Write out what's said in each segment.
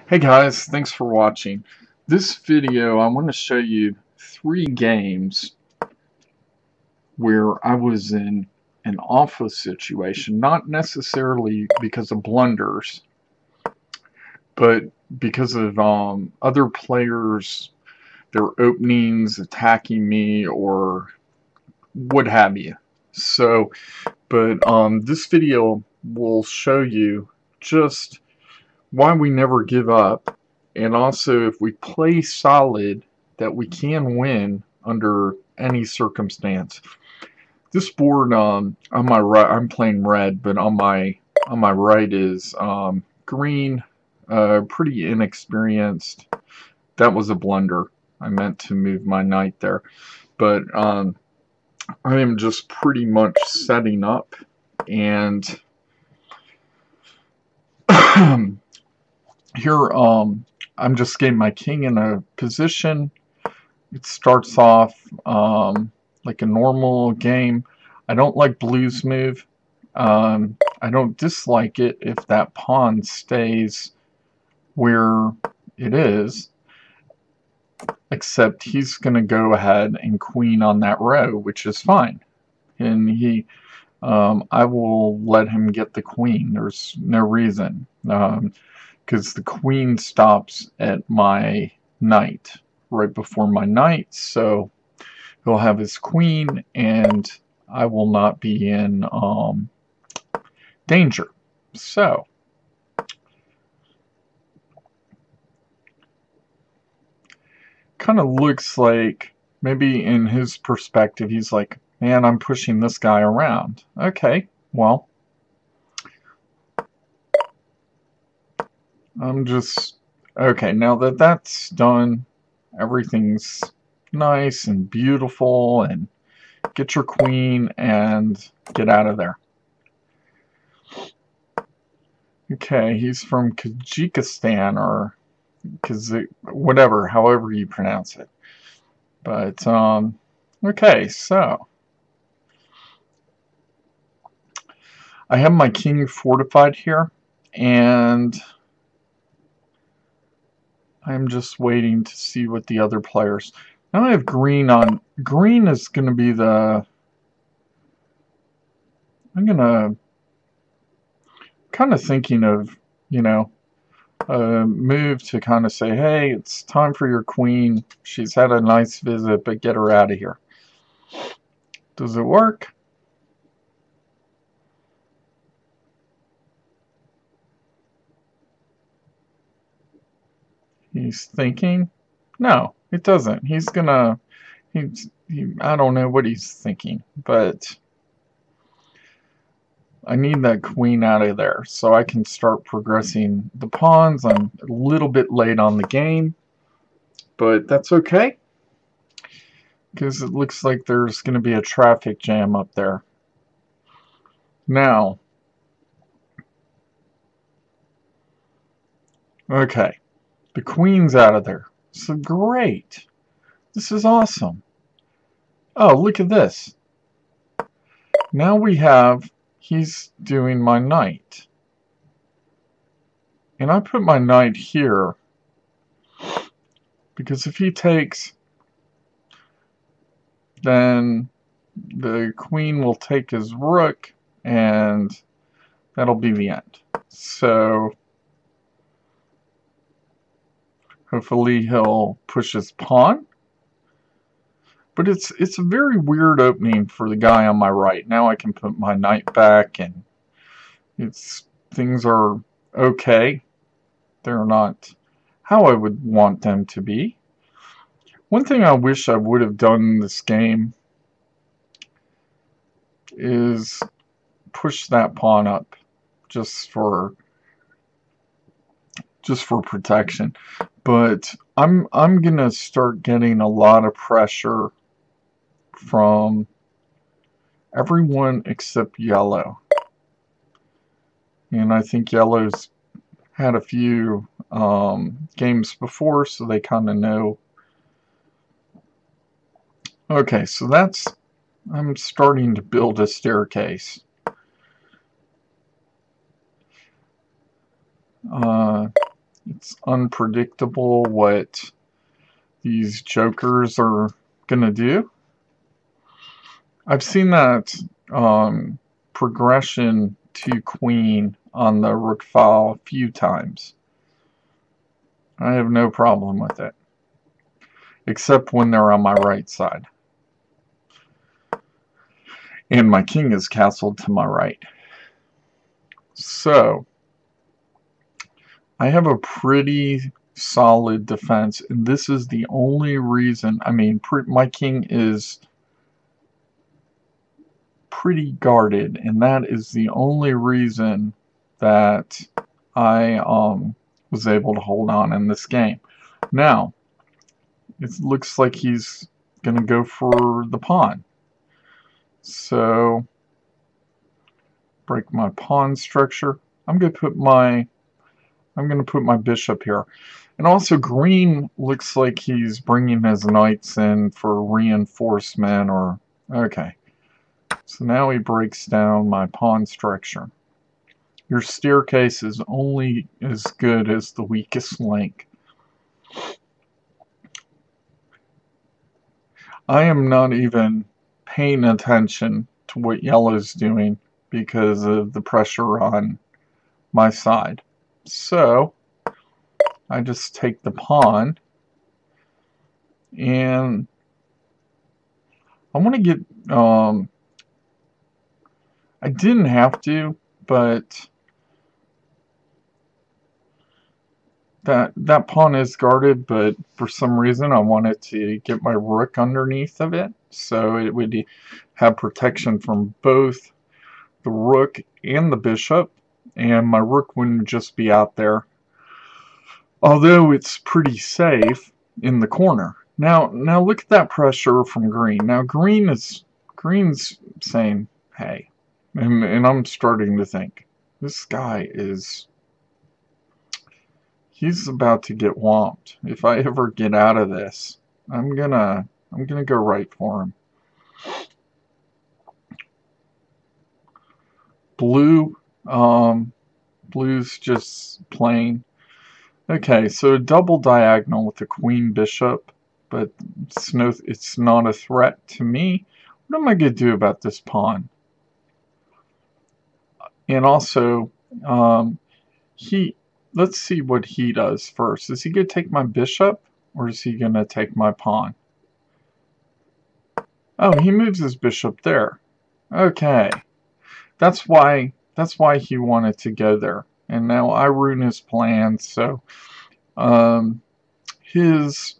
Hey guys, thanks for watching. This video I want to show you 3 games where I was in an awful situation, not necessarily because of blunders, but because of other players, their openings, attacking me, or what have you. But this video will show you just why we never give up, and also if we play solid that we can win under any circumstance. This board on my right, I'm playing red, but on my right is green, pretty inexperienced. That was a blunder. I meant to move my knight there, but I am just pretty much setting up, and here I'm just getting my king in a position. It starts off like a normal game. I don't like blue's move. I don't dislike it if that pawn stays where it is, except he's going to go ahead and queen on that row, which is fine. And I will let him get the queen. There's no reason. Because the queen stops at my knight, right before my knight, so he'll have his queen, and I will not be in danger. So, kind of looks like, maybe in his perspective, he's like, man, I'm pushing this guy around. Okay, well, okay, now that that's done, everything's nice and beautiful, and get your queen and get out of there. Okay, he's from Kyrgyzstan, or whatever, however you pronounce it. But okay, so I have my king fortified here, and I'm just waiting to see what the other players. Now I have green on. Green is going to be the. I'm going to. Kind of thinking of, a move to kind of say, hey, it's time for your queen. She's had a nice visit, but get her out of here. Does it work? He's thinking. No, it doesn't. He's gonna. I don't know what he's thinking, but I need that queen out of there so I can start progressing the pawns. I'm a little bit late on the game, but that's okay, because it looks like there's going to be a traffic jam up there. Now, okay, the queen's out of there. So great. This is awesome. Oh, look at this. Now we have, he's doing my knight. And I put my knight here because if he takes, then the queen will take his rook, and that'll be the end. So hopefully he'll push his pawn. But it's a very weird opening for the guy on my right. Now I can put my knight back, and things are okay. They're not how I would want them to be. One thing I wish I would have done in this game is push that pawn up just for protection. But I'm gonna start getting a lot of pressure from everyone except yellow. And I think yellow's had a few games before, so they kind of know. Okay, so I'm starting to build a staircase. It's unpredictable what these jokers are gonna do. I've seen that progression to queen on the rook file a few times. I have no problem with it, except when they're on my right side. And my king is castled to my right. So, I have a pretty solid defense, and this is the only reason, I mean, my king is pretty guarded, and that is the only reason that I was able to hold on in this game. Now, it looks like he's gonna go for the pawn. So, break my pawn structure. I'm gonna put my bishop here. And also, green looks like he's bringing his knights in for reinforcement, or okay. So now he breaks down my pawn structure. Your staircase is only as good as the weakest link. I am not even paying attention to what yellow's doing because of the pressure on my side. So, I just take the pawn, and I want to get, I didn't have to, but that pawn is guarded, but for some reason I wanted to get my rook underneath of it, so it would have protection from both the rook and the bishop, and my rook wouldn't just be out there. Although it's pretty safe in the corner. Now look at that pressure from green. Now green's saying, hey, and I'm starting to think, this guy is, he's about to get whomped. If I ever get out of this, I'm gonna go right for him. Blue, blue's just plain. Okay, so a double diagonal with the queen bishop, but it's not a threat to me. What am I going to do about this pawn? And also, let's see what he does first. Is he going to take my bishop, or is he going to take my pawn? Oh, he moves his bishop there. Okay, that's why he wanted to go there. And now I ruin his plans, so his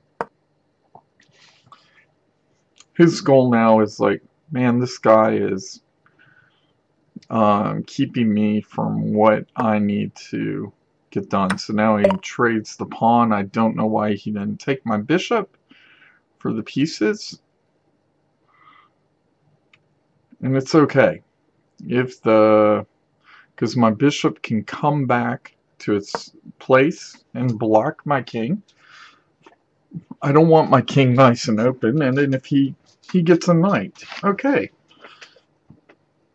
goal now is like, man, this guy is keeping me from what I need to get done. So now he trades the pawn. I don't know why he didn't take my bishop for the pieces. And it's okay. Because my bishop can come back to its place and block my king. I don't want my king nice and open, and then if he gets a knight, okay.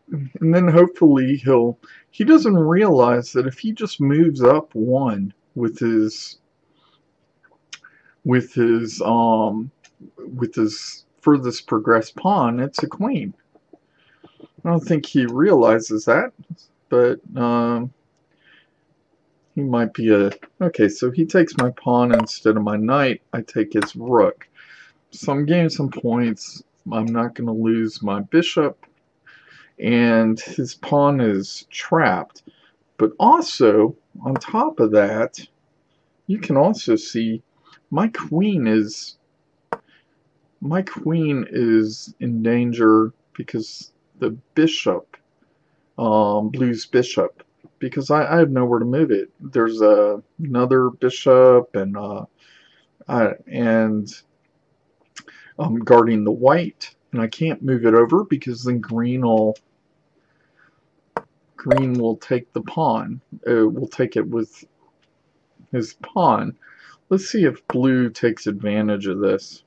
And then hopefully he doesn't realize that if he just moves up one with his furthest progressed pawn, it's a queen. I don't think he realizes that, but he might be okay, so he takes my pawn instead of my knight. I take his rook. So I'm gaining some points. I'm not going to lose my bishop, and his pawn is trapped. But also, on top of that, you can also see my queen is in danger because the bishop, blue's bishop, because I have nowhere to move it. There's another bishop, and I'm guarding the white, and I can't move it over because then green will take the pawn. Will take it with his pawn. Let's see if blue takes advantage of this,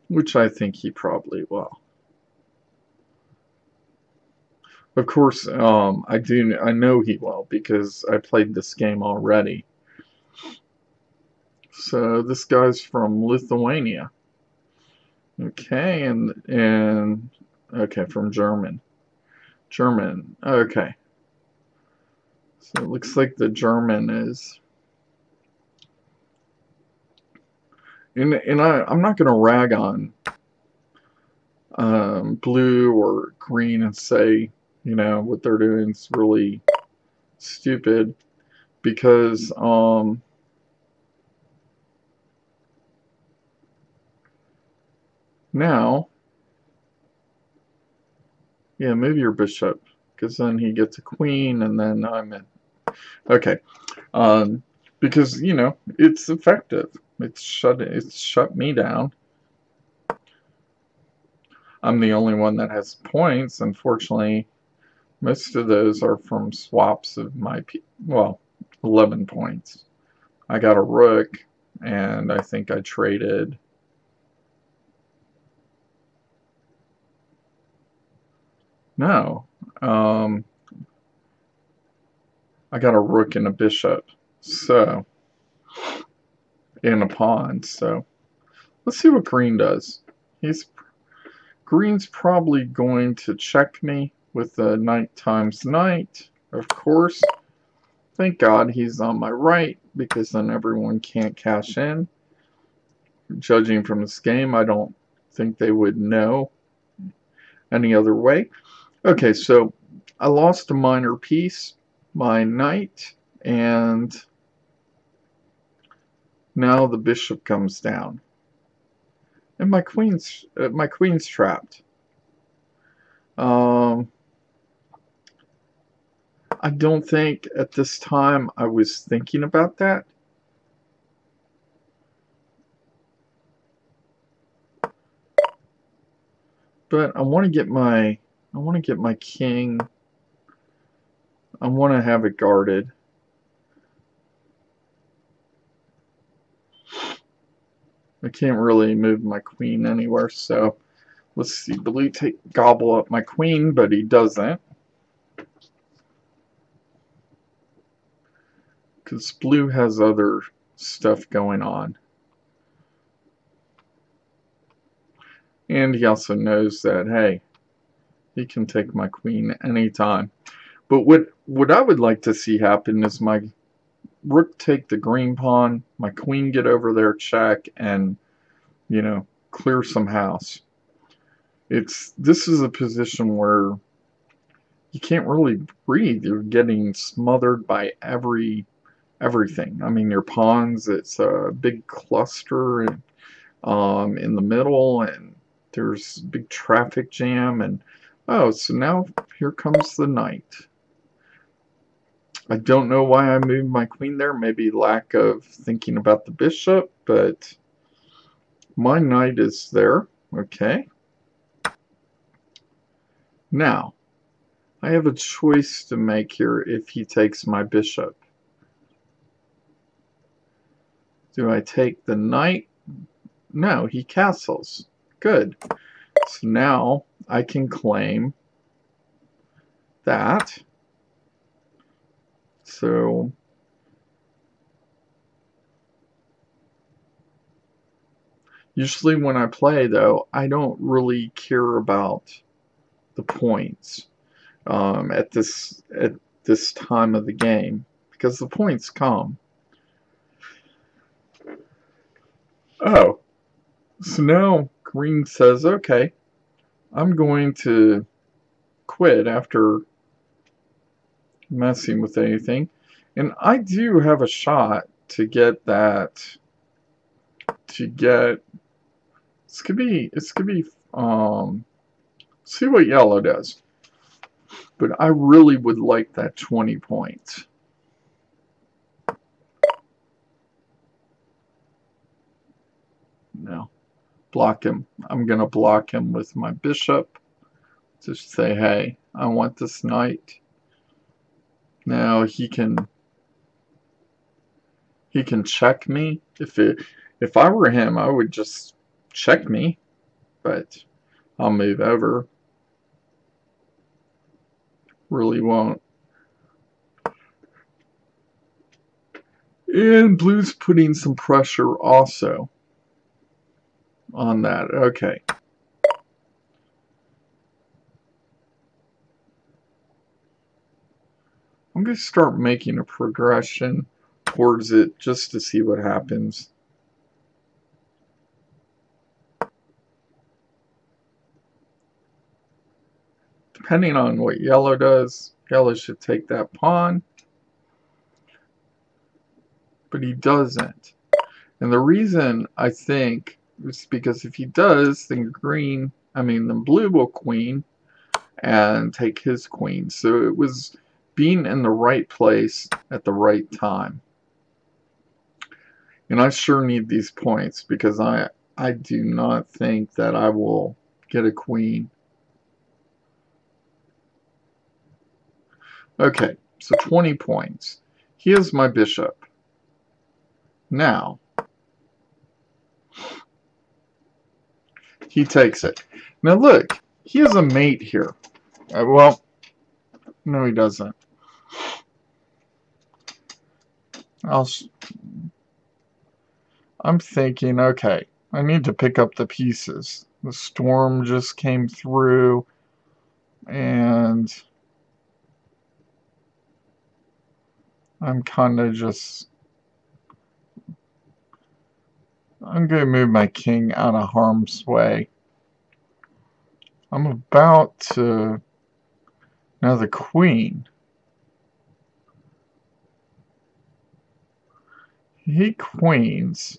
which I think he probably will. Of course, I know he will because I played this game already. So this guy's from Lithuania. Okay, and okay, from German. German. Okay. So it looks like the German is, and I'm not gonna rag on blue or green and say, you know, what they're doing is really stupid, because now, yeah, move your bishop, because then he gets a queen, and then I'm in. Okay, because you know it's effective. It's shut me down. I'm the only one that has points. Unfortunately, most of those are from swaps of my, well, 11 points. I got a rook, and I think I traded. No. I got a rook and a bishop. So, and a pawn. So, let's see what green does. Green's probably going to check me with the knight times knight, of course. Thank God he's on my right, because then everyone can't cash in. Judging from this game, I don't think they would know any other way. Okay, so I lost a minor piece, my knight, and now the bishop comes down. And my queen's trapped. I don't think at this time I was thinking about that. But I want to get my king. I want to have it guarded. I can't really move my queen anywhere, so let's see. Blue gobble up my queen, but he doesn't. Because blue has other stuff going on. And he also knows that, hey, he can take my queen anytime. But what I would like to see happen is my rook take the green pawn, my queen get over there, check, and, you know, clear some house. This is a position where you can't really breathe. You're getting smothered by everything. I mean, your pawns, it's a big cluster in the middle, and there's a big traffic jam, and oh, so now here comes the knight. I don't know why I moved my queen there, maybe lack of thinking about the bishop, but my knight is there. Okay. Now, I have a choice to make here if he takes my bishop. Do I take the knight? No, he castles. Good. So now I can claim that. So usually when I play, though, I don't really care about the points at this time of the game, because the points come. Oh, so now green says, okay, I'm going to quit after messing with anything, and I do have a shot to get that. This could be see what yellow does. But I really would like that 20 points. No. Block him. I'm going to block him with my bishop. Just say, hey, I want this knight. Now he can check me. If I were him, I would just check me. But I'll move over. Really won't. And blue's putting some pressure also on that. Okay. I'm going to start making a progression towards it just to see what happens. Depending on what yellow does, yellow should take that pawn. But he doesn't. And the reason I think is because if he does, then then blue will queen and take his queen. So it was being in the right place at the right time. And I sure need these points because I do not think that I will get a queen. Okay, so 20 points. He has my bishop. Now, he takes it. Now look, he has a mate here. Well, no he doesn't. I'm thinking, okay, I need to pick up the pieces. The storm just came through, and I'm kind of just... I'm going to move my king out of harm's way. I'm about to... Now the queen. He queens.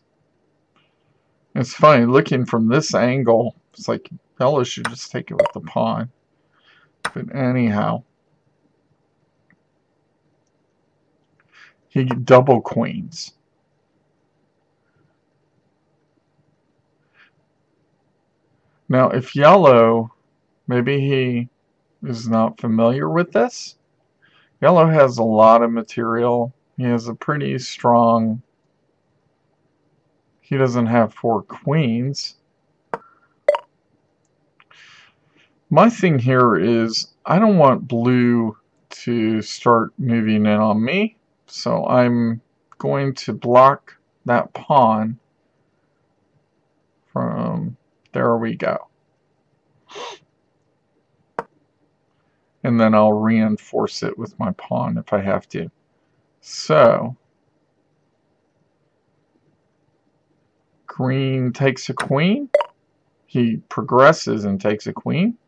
It's funny, looking from this angle, it's like yellow should just take it with the pawn. But anyhow. He double queens. Now, if yellow, maybe he is not familiar with this. Yellow has a lot of material. He has a pretty strong... He doesn't have 4 queens. My thing here is I don't want blue to start moving in on me. So I'm going to block that pawn from... There we go. And then I'll reinforce it with my pawn if I have to. So, green takes a queen. He progresses and takes a queen,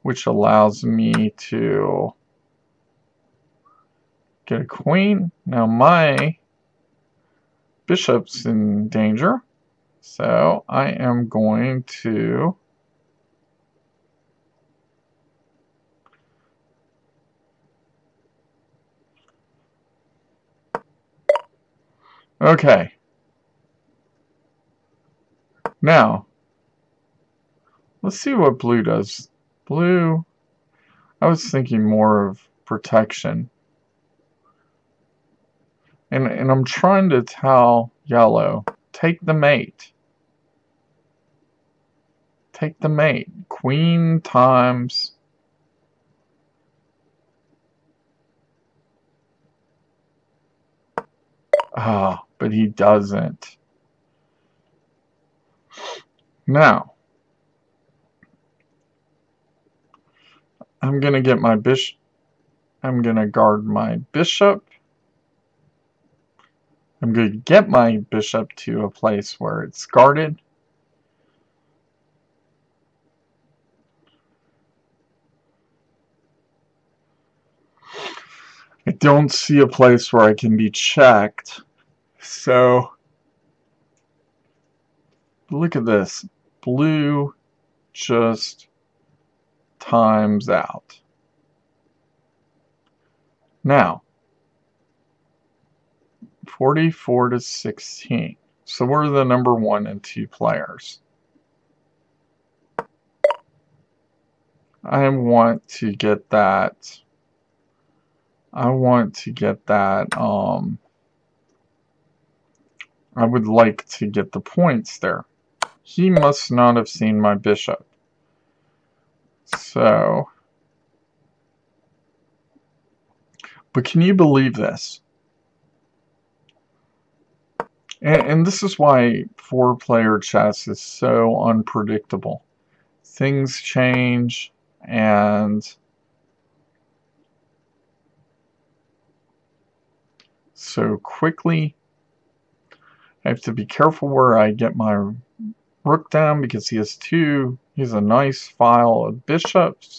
which allows me to get a queen. Now my bishop's in danger. So I am going to okay. Now let's see what blue does. Blue, I was thinking more of protection. And I'm trying to tell yellow, take the mate. Take the mate. Queen times. Ah, but he doesn't. Now, I'm going to get my bishop. I'm going to guard my bishop. I'm going to get my bishop to a place where it's guarded. I don't see a place where I can be checked. So, look at this. Blue just times out. Now, 44 to 16. So we're the number 1 and 2 players. I want to get that. I would like to get the points there. He must not have seen my bishop. So But can you believe this? And this is why 4-player chess is so unpredictable. Things change, and so quickly. I have to be careful where I get my rook down because he has he's a nice file of bishops.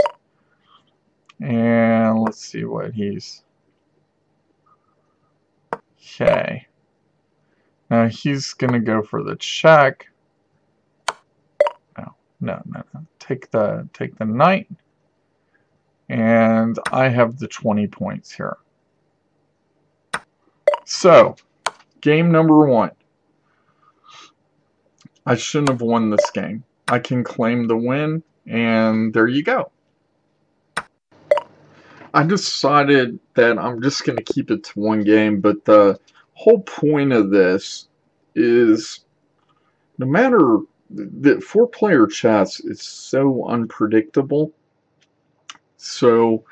And let's see what he's... Okay. Now he's going to go for the check. No. Take the knight. And I have the 20 points here. So, game number 1. I shouldn't have won this game. I can claim the win, and there you go. I decided that I'm just going to keep it to 1 game, but the whole point of this is no matter the 4-player chess is so unpredictable. So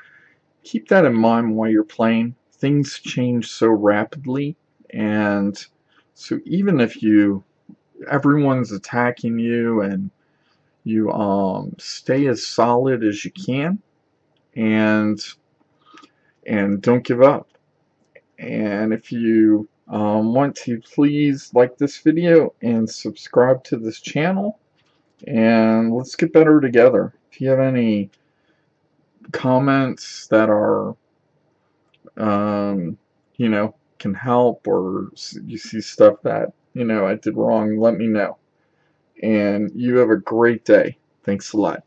keep that in mind while you're playing. Things change so rapidly, and so even if everyone's attacking you and you stay as solid as you can and don't give up. And if you want to, please like this video and subscribe to this channel, and let's get better together. If you have any comments that are can help, or you see stuff that I did wrong, let me know. And you have a great day. Thanks a lot.